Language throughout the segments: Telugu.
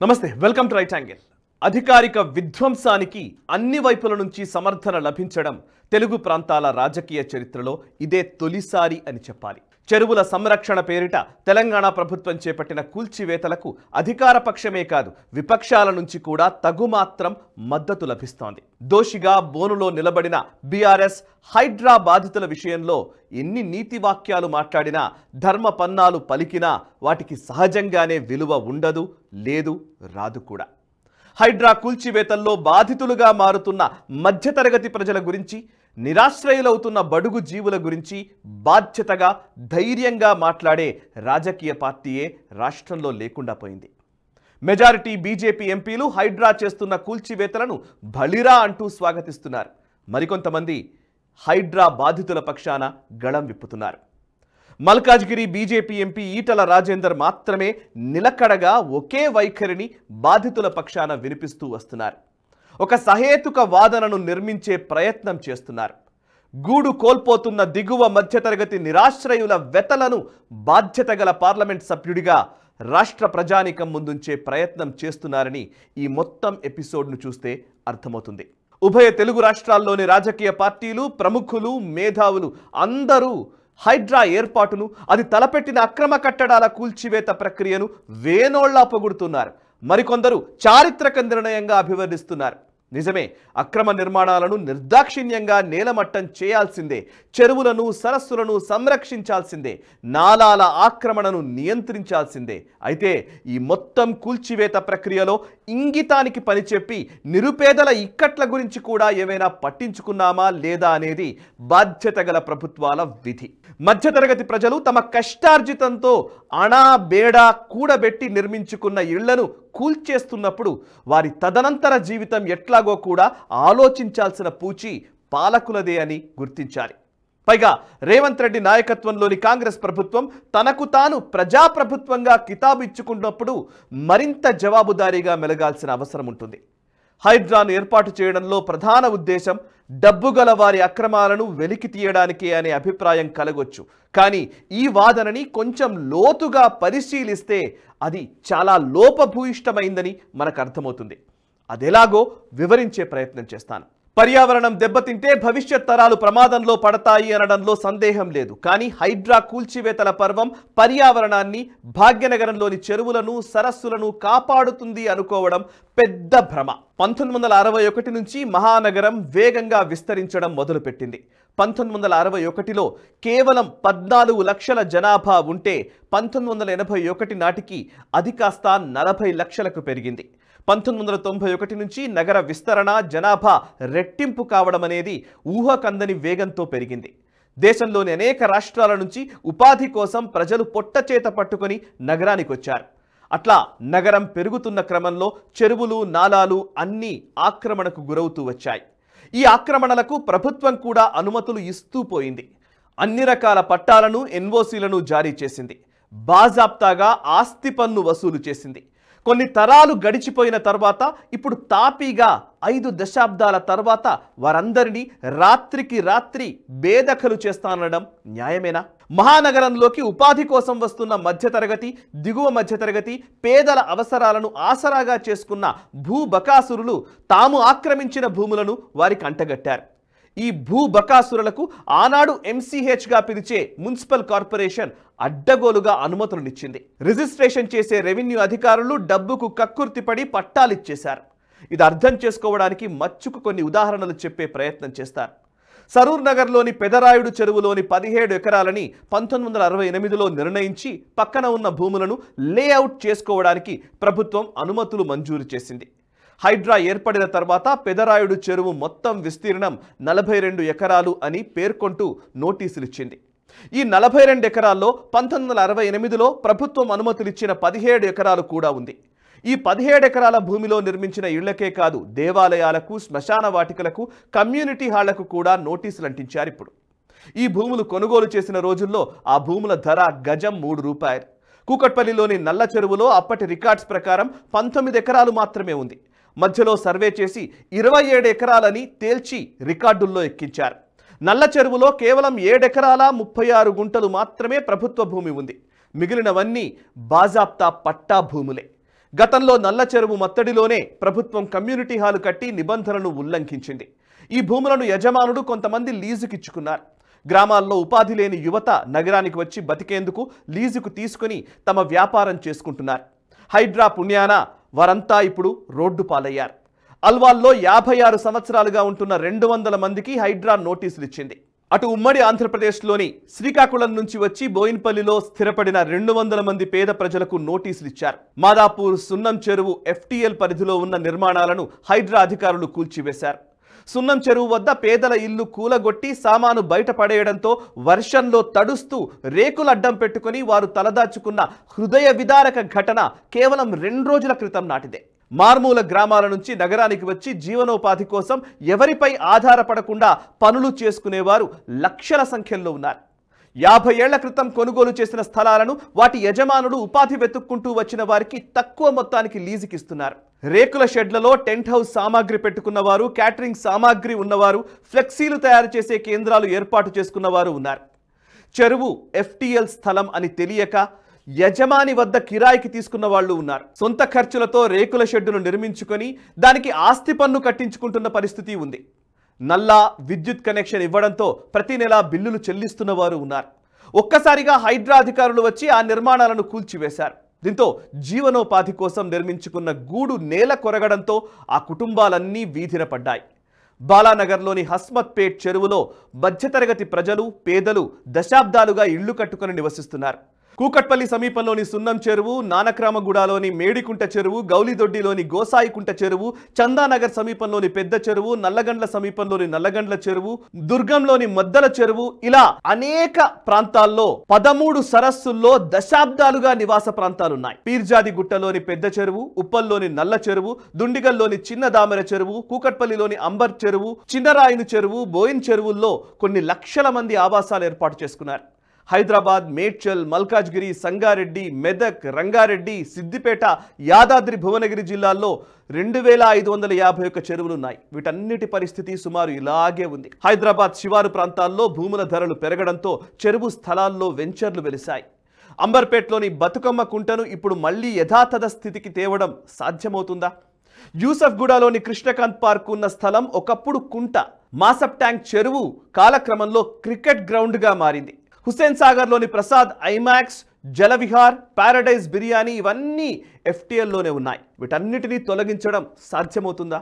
నమస్తే, వెల్కమ్ టు రైట్ యాంగిల్. అధికారిక విధ్వంసానికి అన్ని వైపుల నుంచి సమర్థన లభించడం తెలుగు ప్రాంతాల రాజకీయ చరిత్రలో ఇదే తొలిసారి అని చెప్పాలి. చెరువుల సంరక్షణ పేరిట తెలంగాణ ప్రభుత్వం చేపట్టిన కూల్చివేతలకు అధికార పక్షమే కాదు, విపక్షాల నుంచి కూడా తగుమాత్రం మద్దతు లభిస్తోంది. దోషిగా బోనులో నిలబడిన బీఆర్ఎస్ హైడ్రా బాధితుల విషయంలో ఎన్ని నీతి వాక్యాలు మాట్లాడినా, ధర్మ పన్నాలు పలికినా వాటికి సహజంగానే విలువ ఉండదు, లేదు, రాదు కూడా. హైడ్రా కూల్చివేతల్లో బాధితులుగా మారుతున్న మధ్యతరగతి ప్రజల గురించి, నిరాశ్రయులవుతున్న బడుగు జీవుల గురించి బాధ్యతగా, ధైర్యంగా మాట్లాడే రాజకీయ పార్టీయే రాష్ట్రంలో లేకుండా పోయింది. మెజారిటీ బీజేపీ ఎంపీలు హైడ్రా చేస్తున్న కూల్చివేతలను బలిరా అంటూ స్వాగతిస్తున్నారు. మరికొంతమంది హైడ్రా బాధితుల పక్షాన గళం విప్పుతున్నారు. మల్కాజ్గిరి బీజేపీ ఎంపీ ఈటల రాజేందర్ మాత్రమే నిలకడగా ఒకే వైఖరిని బాధితుల పక్షాన వినిపిస్తూ వస్తున్నారు. ఒక సహేతుక వాదనను నిర్మించే ప్రయత్నం చేస్తున్నారు. గూడు కోల్పోతున్న దిగువ మధ్యతరగతి నిరాశ్రయుల వెతలను బాధ్యత గల పార్లమెంట్ సభ్యుడిగా రాష్ట్ర ప్రజానీకం ముందుంచే ప్రయత్నం చేస్తున్నారని ఈ మొత్తం ఎపిసోడ్ను చూస్తే అర్థమవుతుంది. ఉభయ తెలుగు రాష్ట్రాల్లోని రాజకీయ పార్టీలు, ప్రముఖులు, మేధావులు అందరూ హైడ్రా ఏర్పాటును, అది తలపెట్టిన అక్రమ కట్టడాల కూల్చివేత ప్రక్రియను వేనోళ్లా పొగుడుతున్నారు. మరికొందరు చారిత్రక నిర్ణయంగా అభివర్ణిస్తున్నారు. నిజమే, అక్రమ నిర్మాణాలను నిర్దాక్షిణ్యంగా నేలమట్టం చేయాల్సిందే, చెరువులను, సరస్సులను సంరక్షించాల్సిందే, నాలాల ఆక్రమణను నియంత్రించాల్సిందే. అయితే ఈ మొత్తం కూల్చివేత ప్రక్రియలో ఇంగితానికి పనిచెప్పి నిరుపేదల ఇక్కట్ల గురించి కూడా ఏమైనా పట్టించుకున్నామా లేదా అనేది బాధ్యత గల ప్రభుత్వాల విధి. మధ్యతరగతి ప్రజలు తమ కష్టార్జితంతో అణా బేడా కూడబెట్టి నిర్మించుకున్న ఇళ్లను కూల్చేస్తున్నప్పుడు వారి తదనంతర జీవితం ఎట్లాగో కూడా ఆలోచించాల్సిన పూచి పాలకులదే అని గుర్తించాలి. పైగా రేవంత్ రెడ్డి నాయకత్వంలోని కాంగ్రెస్ ప్రభుత్వం తనకు తాను ప్రజాప్రభుత్వంగా కితాబు ఇచ్చుకున్నప్పుడు మరింత జవాబుదారీగా మెలగాల్సిన అవసరం ఉంటుంది. హైడ్రాను ఏర్పాటు చేయడంలో ప్రధాన ఉద్దేశం డబ్బు గల వారి అక్రమాలను వెలికి తీయడానికే అనే అభిప్రాయం కలగొచ్చు. కానీ ఈ వాదనని కొంచెం లోతుగా పరిశీలిస్తే అది చాలా లోపభూయిష్టమైందని మనకు అర్థమవుతుంది. అదెలాగో వివరించే ప్రయత్నం చేస్తాను. పర్యావరణం దెబ్బతింటే భవిష్యత్ తరాలు ప్రమాదంలో పడతాయి అనడంలో సందేహం లేదు. కానీ హైడ్రా కూల్చివేతల పర్వం పర్యావరణాన్ని, భాగ్యనగరంలోని చెరువులను, సరస్సులను కాపాడుతుంది అనుకోవడం పెద్ద భ్రమ. 1961 నుంచి మహానగరం వేగంగా విస్తరించడం మొదలుపెట్టింది. 1961లో కేవలం 14 లక్షల జనాభా ఉంటే 1981 నాటికి అది కాస్త 40 లక్షలకు పెరిగింది. 1991 నుంచి నగర విస్తరణ, జనాభా రెట్టింపు కావడం అనేది ఊహకందని వేగంతో పెరిగింది. దేశంలోని అనేక రాష్ట్రాల నుంచి ఉపాధి కోసం ప్రజలు పొట్టచేత పట్టుకొని నగరానికి వచ్చారు. అట్లా నగరం పెరుగుతున్న క్రమంలో చెరువులు, నాలాలు అన్నీ ఆక్రమణకు గురవుతూ వచ్చాయి. ఈ ఆక్రమణలకు ప్రభుత్వం కూడా అనుమతులు ఇస్తూ పోయింది. అన్ని రకాల పట్టాలను, ఎన్ఓసీలను జారీ చేసింది. బాజాప్తాగా ఆస్తి పన్ను వసూలు చేసింది. కొన్ని తరాలు గడిచిపోయిన తర్వాత ఇప్పుడు తాపీగా 5 దశాబ్దాల తర్వాత వారందరినీ రాత్రికి రాత్రి బేదఖలు చేస్తానడం న్యాయమేనా? మహానగరంలోకి ఉపాధి కోసం వస్తున్న మధ్యతరగతి, దిగువ మధ్యతరగతి, పేదల అవసరాలను ఆసరాగా చేసుకున్న భూబకాసురులు తాము ఆక్రమించిన భూములను వారికి అంటగట్టారు. ఈ భూబకాసురులకు ఆనాడు ఎంసీహెచ్గా పిలిచే మున్సిపల్ కార్పొరేషన్ అడ్డగోలుగా అనుమతులనిచ్చింది. రిజిస్ట్రేషన్ చేసే రెవెన్యూ అధికారులు డబ్బుకు కక్కుర్తిపడి పట్టాలిచ్చేశారు. ఇది అర్థం చేసుకోవడానికి మచ్చుకు కొన్ని ఉదాహరణలు చెప్పే ప్రయత్నం చేస్తారు. సరూర్ నగర్లోని పెదరాయుడు చెరువులోని 17 ఎకరాలని 1968లో నిర్ణయించి పక్కన ఉన్న భూములను లేఅవుట్ చేసుకోవడానికి ప్రభుత్వం అనుమతులు మంజూరు చేసింది. హైడ్రా ఏర్పడిన తర్వాత పెదరాయుడు చెరువు మొత్తం విస్తీర్ణం 42 ఎకరాలు అని పేర్కొంటూ నోటీసులు ఇచ్చింది. ఈ 42 ఎకరాల్లో 1968లో ప్రభుత్వం అనుమతులిచ్చిన 17 ఎకరాలు కూడా ఉంది. ఈ 17 ఎకరాల భూమిలో నిర్మించిన ఇళ్లకే కాదు, దేవాలయాలకు, శ్మశాన వాటికలకు, కమ్యూనిటీ హాళ్లకు కూడా నోటీసులు అంటించారు. ఇప్పుడు ఈ భూములు కొనుగోలు చేసిన రోజుల్లో ఆ భూముల ధర గజం 3 రూపాయలు. కూకట్పల్లిలోని నల్ల చెరువులో అప్పటి రికార్డ్స్ ప్రకారం 19 ఎకరాలు మాత్రమే ఉంది. మధ్యలో సర్వే చేసి 27 ఎకరాలని తేల్చి రికార్డుల్లో ఎక్కించారు. నల్ల చెరువులో కేవలం 7 ఎకరాల 36 గుంటలు మాత్రమే ప్రభుత్వ భూమి ఉంది. మిగిలినవన్నీ బాజాప్తా పట్టా భూములే. గతంలో నల్ల చెరువు మత్తడిలోనే ప్రభుత్వం కమ్యూనిటీ హాలు కట్టి నిబంధనలను ఉల్లంఘించింది. ఈ భూములను యజమానుడు కొంతమంది లీజుకిచ్చుకున్నారు. గ్రామాల్లో ఉపాధి లేని యువత నగరానికి వచ్చి బతికేందుకు లీజుకు తీసుకుని తమ వ్యాపారం చేసుకుంటున్నారు. హైడ్రా పుణ్యాన వారంతా ఇప్పుడు రోడ్డు పాలయ్యారు. అల్వాల్లో 56 సంవత్సరాలుగా ఉంటున్న 200 మందికి హైడ్రా నోటీసులు ఇచ్చింది. అటు ఉమ్మడి ఆంధ్రప్రదేశ్లోని శ్రీకాకుళం నుంచి వచ్చి బోయిన్పల్లిలో స్థిరపడిన 200 మంది పేద ప్రజలకు నోటీసులు ఇచ్చారు. మాదాపూర్ సున్నం చెరువు FTL పరిధిలో ఉన్న నిర్మాణాలను హైడ్రా అధికారులు కూల్చివేశారు. సున్నం చెరువు వద్ద పేదల ఇల్లు కూలగొట్టి సామాను బయట పడేయడంతో వర్షంలో తడుస్తూ రేకులు అడ్డం పెట్టుకుని వారు తలదాచుకున్న హృదయ విదారక ఘటన కేవలం 2 రోజుల క్రితం నాటిదే. మార్మూల గ్రామాల నుంచి నగరానికి వచ్చి జీవనోపాధి కోసం ఎవరిపై ఆధారపడకుండా పనులు చేసుకునేవారు లక్షల సంఖ్యలో ఉన్నారు. 50 ఏళ్ల క్రితం కొనుగోలు చేసిన స్థలాలను వాటి యజమానులు ఉపాధి వెతుక్కుంటూ వచ్చిన వారికి తక్కువ మొత్తానికి లీజుకిస్తున్నారు. రేకుల షెడ్లలో టెంట్ హౌస్ సామాగ్రి పెట్టుకున్నవారు, క్యాటరింగ్ సామాగ్రి ఉన్నవారు, ఫ్లెక్సీలు తయారు చేసే కేంద్రాలు ఏర్పాటు చేసుకున్నవారు ఉన్నారు. చెరువు FTL స్థలం అని తెలియక యజమాని వద్ద కిరాయికి తీసుకున్న వాళ్ళు ఉన్నారు. సొంత ఖర్చులతో రేకుల షెడ్డును నిర్మించుకొని దానికి ఆస్తి పన్ను కట్టించుకుంటున్న పరిస్థితి ఉంది. నల్లా విద్యుత్ కనెక్షన్ ఇవ్వడంతో ప్రతి నెలా బిల్లులు చెల్లిస్తున్న వారు ఉన్నారు. ఒక్కసారిగా హైడ్రా అధికారులు వచ్చి ఆ నిర్మాణాలను కూల్చివేశారు. దీంతో జీవనోపాధి కోసం నిర్మించుకున్న గూడు నేల కొరగడంతో ఆ కుటుంబాలన్నీ వీధిన పడ్డాయి. బాలానగర్లోని హస్మత్పేట్ చెరువులో మధ్యతరగతి ప్రజలు, పేదలు దశాబ్దాలుగా ఇళ్లు కట్టుకుని నివసిస్తున్నారు. కూకట్పల్లి సమీపంలోని సున్నం చెరువు, నానక్రామగూడలోని మేడికుంట చెరువు, గౌలిదొడ్డిలోని గోసాయికుంట చెరువు, చందానగర్ సమీపంలోని పెద్ద చెరువు, నల్లగండ్ల సమీపంలోని నల్లగండ్ల చెరువు, దుర్గంలోని మద్దల చెరువు, ఇలా అనేక ప్రాంతాల్లో 13 సరస్సుల్లో దశాబ్దాలుగా నివాస ప్రాంతాలున్నాయి. పీర్జాది గుట్టలోని పెద్ద చెరువు, ఉప్పల్లోని నల్ల చెరువు, దుండిగల్లోని చిన్న దామెర చెరువు, కూకట్పల్లిలోని అంబర్ చెరువు, చిన్నరాయిను చెరువు, బోయిన్ చెరువుల్లో కొన్ని లక్షల మంది ఆవాసాలు ఏర్పాటు చేసుకున్నారు. హైదరాబాద్, మేడ్చల్, మల్కాజ్గిరి, సంగారెడ్డి, మెదక్, రంగారెడ్డి, సిద్దిపేట, యాదాద్రి భువనగిరి జిల్లాల్లో 2551 చెరువులున్నాయి. వీటన్నిటి పరిస్థితి సుమారు ఇలాగే ఉంది. హైదరాబాద్ శివారు ప్రాంతాల్లో భూముల ధరలు పెరగడంతో చెరువు స్థలాల్లో వెంచర్లు వెలిశాయి. అంబర్పేట్లోని బతుకమ్మ కుంటను ఇప్పుడు మళ్లీ యథాతథ స్థితికి తేవడం సాధ్యమవుతుందా? యూసఫ్గూడలోని కృష్ణకాంత్ పార్క్ ఉన్న స్థలం ఒకప్పుడు కుంట. మాసప్ ట్యాంక్ చెరువు కాలక్రమంలో క్రికెట్ గ్రౌండ్గా మారింది. హుస్సేన్ సాగర్లోని ప్రసాద్ ఐమాక్స్, జలవిహార్, ప్యారడైజ్ బిర్యానీ ఇవన్నీ FTLలోనే ఉన్నాయి. వీటన్నిటినీ తొలగించడం సాధ్యమవుతుందా?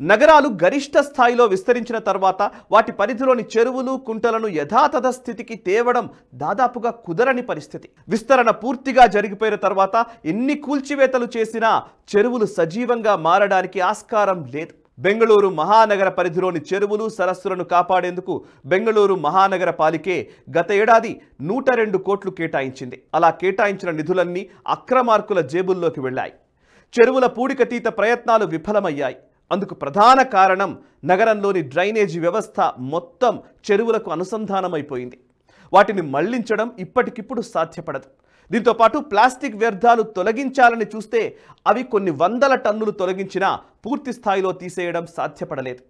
నగరాలు గరిష్ట స్థాయిలో విస్తరించిన తర్వాత వాటి పరిధిలోని చెరువులు, కుంటలను యథాతథ స్థితికి తేవడం దాదాపుగా కుదరని పరిస్థితి. విస్తరణ పూర్తిగా జరిగిపోయిన తర్వాత ఎన్ని కూల్చివేతలు చేసినా చెరువులు సజీవంగా మారడానికి ఆస్కారం లేదు. బెంగళూరు మహానగర పరిధిలోని చెరువులు, సరస్సులను కాపాడేందుకు బెంగళూరు మహానగర పాలికే గత ఏడాది 102 కోట్లు కేటాయించింది. అలా కేటాయించిన నిధులన్నీ అక్రమార్కుల జేబుల్లోకి వెళ్లాయి. చెరువుల పూడికతీత ప్రయత్నాలు విఫలమయ్యాయి. అందుకు ప్రధాన కారణం నగరంలోని డ్రైనేజీ వ్యవస్థ మొత్తం చెరువులకు అనుసంధానమైపోయింది. వాటిని మళ్లించడం ఇప్పటికిప్పుడు సాధ్యపడదు. దీంతో పాటు ప్లాస్టిక్ వ్యర్థాలు తొలగించాలని చూస్తే అవి కొన్ని వందల టన్నులు తొలగించినా పూర్తి స్థాయిలో తీసేయడం సాధ్యపడలేదు.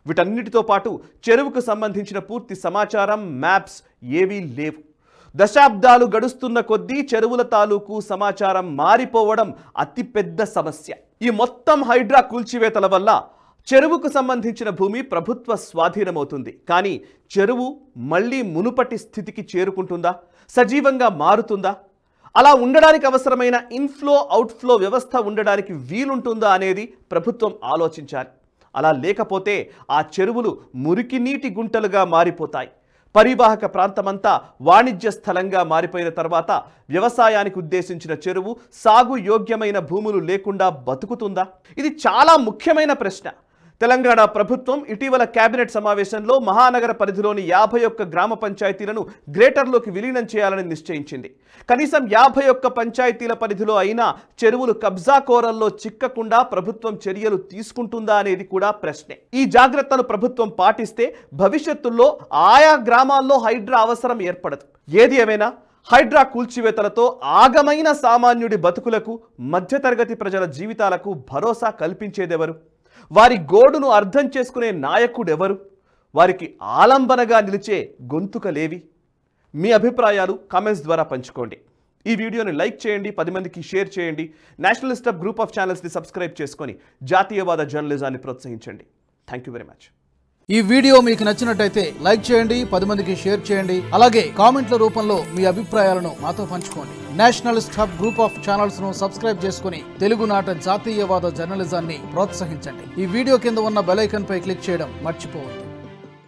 వీటన్నిటితో పాటు చెరువుకు సంబంధించిన పూర్తి సమాచారం, మ్యాప్స్ ఏవీ లేవు. దశాబ్దాలు గడుస్తున్న కొద్దీ చెరువుల తాలూకు సమాచారం మారిపోవడం అతిపెద్ద సమస్య. ఈ మొత్తం హైడ్రా కూల్చివేతల వల్ల చెరువుకు సంబంధించిన భూమి ప్రభుత్వ స్వాధీనమవుతుంది. కానీ చెరువు మళ్ళీ మునుపటి స్థితికి చేరుకుంటుందా? సజీవంగా మారుతుందా? అలా ఉండడానికి అవసరమైన ఇన్ఫ్లో అవుట్ఫ్లో వ్యవస్థ ఉండడానికి వీలుంటుందా అనేది ప్రభుత్వం ఆలోచించాలి. అలా లేకపోతే ఆ చెరువులు మురికి నీటి గుంటలుగా మారిపోతాయి. పరివాహక ప్రాంతమంతా వాణిజ్య స్థలంగా మారిపోయిన తర్వాత వ్యవసాయానికి ఉద్దేశించిన చెరువు సాగు యోగ్యమైన భూములు లేకుండా బతుకుతుందా? ఇది చాలా ముఖ్యమైన ప్రశ్న. తెలంగాణ ప్రభుత్వం ఇటీవల కేబినెట్ సమావేశంలో మహానగర పరిధిలోని 51 గ్రామ పంచాయతీలను గ్రేటర్లోకి విలీనం చేయాలని నిశ్చయించింది. కనీసం 51 పంచాయతీల పరిధిలో అయినా చెరువులు కబ్జా కోరల్లో చిక్కకుండా ప్రభుత్వం చర్యలు తీసుకుంటుందా అనేది కూడా ప్రశ్నే. ఈ జాగ్రత్తలు ప్రభుత్వం పాటిస్తే భవిష్యత్తులో ఆయా గ్రామాల్లో హైడ్రా అవసరం ఏర్పడదు. ఏది ఏమైనా హైడ్రా కూల్చివేతలతో ఆగమైన సామాన్యుడి బతుకులకు, మధ్యతరగతి ప్రజల జీవితాలకు భరోసా కల్పించేదెవరు? వారి గోడును అర్థం చేసుకునే నాయకుడెవరు? వారికి ఆలంబనగా నిలిచే గొంతుకలేవి? మీ అభిప్రాయాలు కామెంట్స్ ద్వారా పంచుకోండి. ఈ వీడియోని లైక్ చేయండి, 10 మందికి షేర్ చేయండి. నేషనలిస్ట్ హబ్ గ్రూప్ ఆఫ్ ఛానల్స్ని సబ్స్క్రైబ్ చేసుకొని జాతీయవాద జర్నలిజాన్ని ప్రోత్సహించండి. Thank you very much. ఈ వీడియో మీకు నచ్చినట్టయితే లైక్ చేయండి, 10 మందికి షేర్ చేయండి. అలాగే కామెంట్ల రూపంలో మీ అభిప్రాయాలను మాతో పంచుకోండి. Nationalist hub group of channels ను సబ్స్క్రైబ్ చేసుకుని తెలుగునాట జాతీయవాద జర్నలిజాన్ని ప్రోత్సహించండి. ఈ వీడియో కింద ఉన్న బెల్ ఐకాన్ పై క్లిక్ చేయడం మర్చిపోవద్దు.